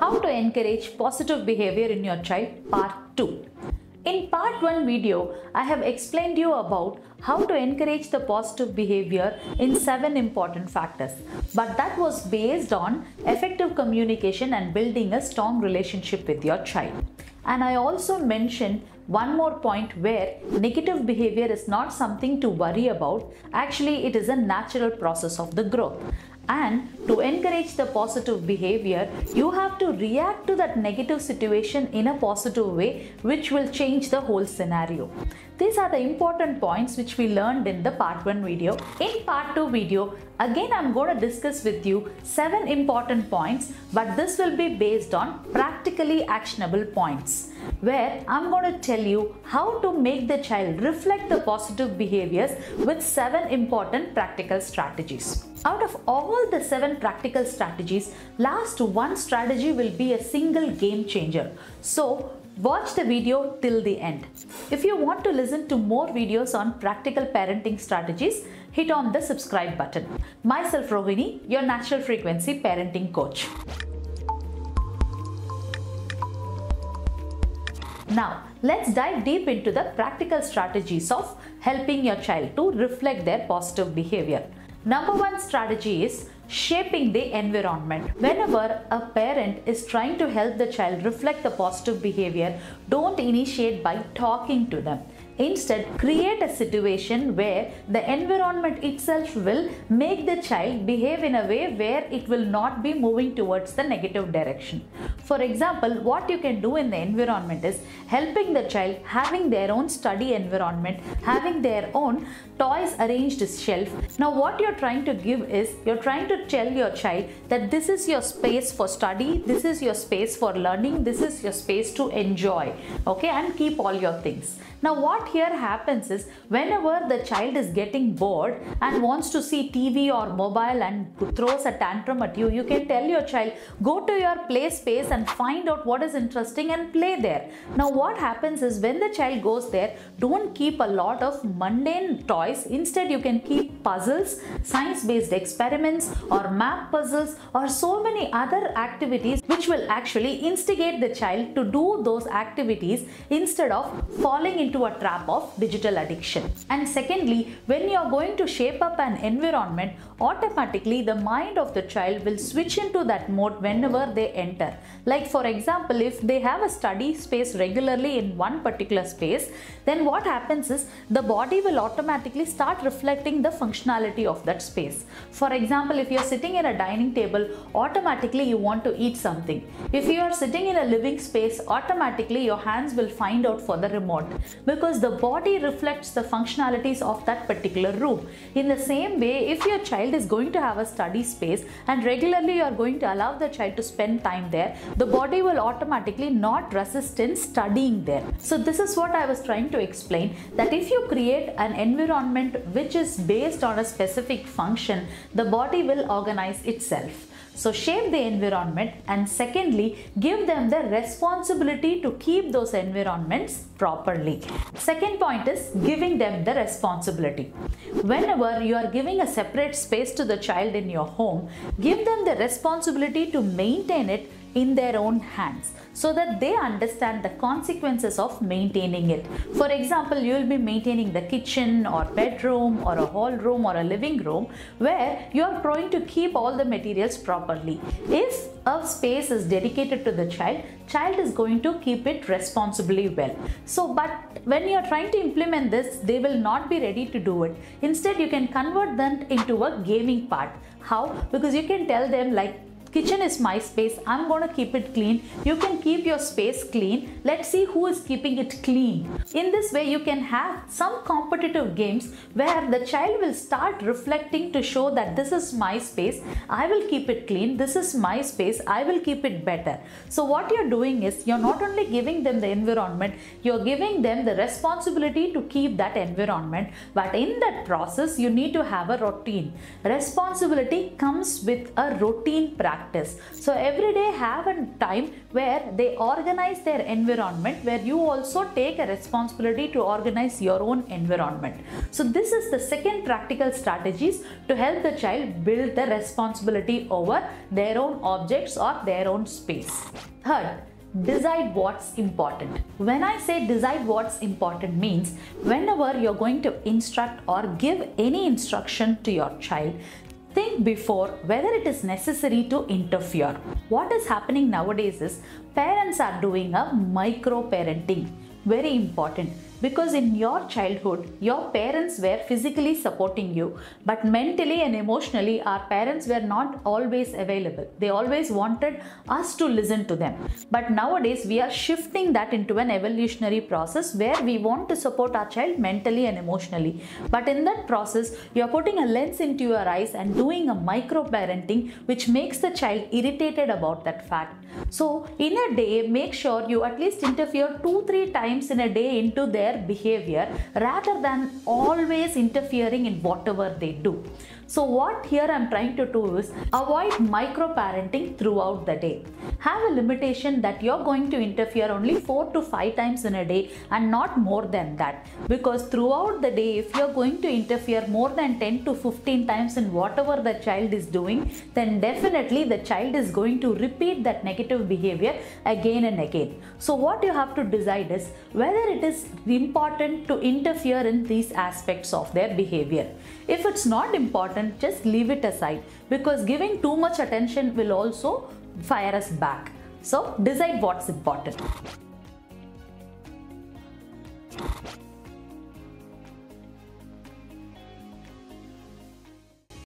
How to encourage positive behavior in your child, part 2. In part 1 video, I have explained you about how to encourage the positive behavior in 7 important factors. But that was based on effective communication and building a strong relationship with your child. And I also mentioned one more point where negative behavior is not something to worry about. Actually, it is a natural process of the growth. And to encourage the positive behavior, you have to react to that negative situation in a positive way, which will change the whole scenario. These are the important points which we learned in the part 1 video. In part 2 video, again I'm going to discuss with you 7 important points, but this will be based on practically actionable points, where I'm going to tell you how to make the child reflect the positive behaviors with 7 important practical strategies. Out of all the 7 practical strategies, last one strategy will be a single game changer. So watch the video till the end. If you want to listen to more videos on practical parenting strategies, hit on the subscribe button. Myself Rohini, your natural frequency parenting coach. Now, let's dive deep into the practical strategies of helping your child to reflect their positive behavior. Number 1 strategy is shaping the environment. Whenever a parent is trying to help the child reflect the positive behavior, don't initiate by talking to them. Instead, create a situation where the environment itself will make the child behave in a way where it will not be moving towards the negative direction. For example, what you can do in the environment is helping the child having their own study environment, having their own toys arranged shelf. Now what you're trying to give is, you're trying to tell your child that this is your space for study, this is your space for learning, this is your space to enjoy, okay, and keep all your things. Now what here happens is, whenever the child is getting bored and wants to see TV or mobile and throws a tantrum at you, you can tell your child, go to your play space and find out what is interesting and play there. Now what happens is, when the child goes there, don't keep a lot of mundane toys. Instead, you can keep puzzles, science-based experiments or map puzzles or so many other activities which will actually instigate the child to do those activities instead of falling into a trap of digital addiction. And secondly, when you are going to shape up an environment, automatically the mind of the child will switch into that mode whenever they enter. Like for example, if they have a study space regularly in one particular space, then what happens is the body will automatically start reflecting the functionality of that space. For example, if you are sitting in a dining table, automatically you want to eat something. If you are sitting in a living space, automatically your hands will find out for the remote, because the body reflects the functionalities of that particular room. In the same way, if your child is going to have a study space and regularly you are going to allow the child to spend time there, the body will automatically not resist in studying there. So this is what I was trying to explain, that if you create an environment which is based on a specific function, the body will organize itself. So shape the environment, and secondly, give them the responsibility to keep those environments properly. Second point is giving them the responsibility. Whenever you are giving a separate space to the child in your home, give them the responsibility to maintain it in their own hands, so that they understand the consequences of maintaining it. For example, you will be maintaining the kitchen or bedroom or a hall room or a living room where you are going to keep all the materials properly. If a space is dedicated to the child is going to keep it responsibly well. So, but when you are trying to implement this, they will not be ready to do it. Instead, you can convert them into a gaming part. How? Because you can tell them like, kitchen is my space, I'm going to keep it clean. You can keep your space clean. Let's see who is keeping it clean. In this way, you can have some competitive games where the child will start reflecting to show that this is my space, I will keep it clean. This is my space, I will keep it better. So what you're doing is, you're not only giving them the environment, you're giving them the responsibility to keep that environment. But in that process, you need to have a routine. Responsibility comes with a routine practice. practice. So every day have a time where they organize their environment, where you also take a responsibility to organize your own environment. So this is the second practical strategies to help the child build the responsibility over their own objects or their own space. Third, decide what's important. When I say decide what's important means whenever you're going to instruct or give any instruction to your child, think before whether it is necessary to interfere. What is happening nowadays is parents are doing a micro parenting. Very important, because in your childhood your parents were physically supporting you, but mentally and emotionally our parents were not always available. They always wanted us to listen to them. But nowadays we are shifting that into an evolutionary process where we want to support our child mentally and emotionally. But in that process you are putting a lens into your eyes and doing a micro parenting, which makes the child irritated about that fact. So in a day, make sure you at least interfere 2-3 times in a day into their behavior rather than always interfering in whatever they do. So what here I'm trying to do is avoid micro parenting throughout the day. Have a limitation that you're going to interfere only 4 to 5 times in a day and not more than that. Because throughout the day, if you're going to interfere more than 10 to 15 times in whatever the child is doing, then definitely the child is going to repeat that negative behavior again and again. So what you have to decide is whether it is important to interfere in these aspects of their behavior. If it's not important, just leave it aside, because giving too much attention will also fire us back. So decide what's important.